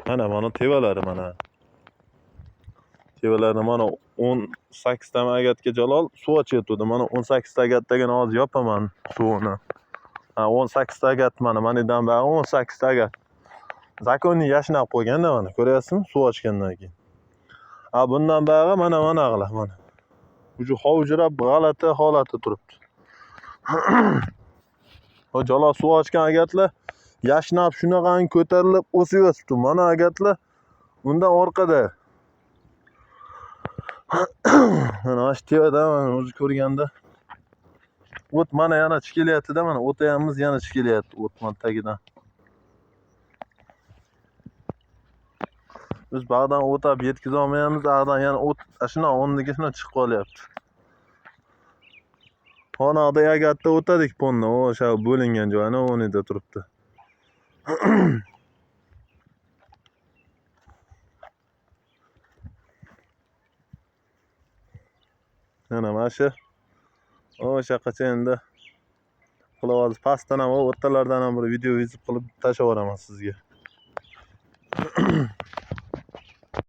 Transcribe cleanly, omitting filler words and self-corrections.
Mana tevalari mana. Tevalarni mana 18 ta agatga Jalol suv ochyapti. Mana 18 ta agatdagina hozir yopaman suvini. 18 ta agat manidan bari 18 ta agat. Zakonni yashnab qo'yganda mana ko'ryapsizmi? Suv ochgandan keyin. Bundan bari mana qilib mana. Uju hovjirab g'alati holatda turibdi. O Jalol suv ochgan agatlar yashnab shunaqangi ko'tarilib o'sib yotibdi. Mana agatlar undan orqada. Mana shu tevada o'zi ko'rganda o't mana yana chiqilyapti-da, mana o'tayamiz yana chiqilyapti o't tagidan. Biz bag'dan o'tab yetkiza olmayapmiz, ag'dan yana o't shuna o'rniga shuna chiqib qolyapti. Xonada agatda o'tadik ponni, o'sha bo'lingan joyini o'rnida turibdi. Mana shu o'shaqacha endi qilib hozir pastdan ham o'rtalardan ham bir video yozib qilib tashlab yuboraman sizga.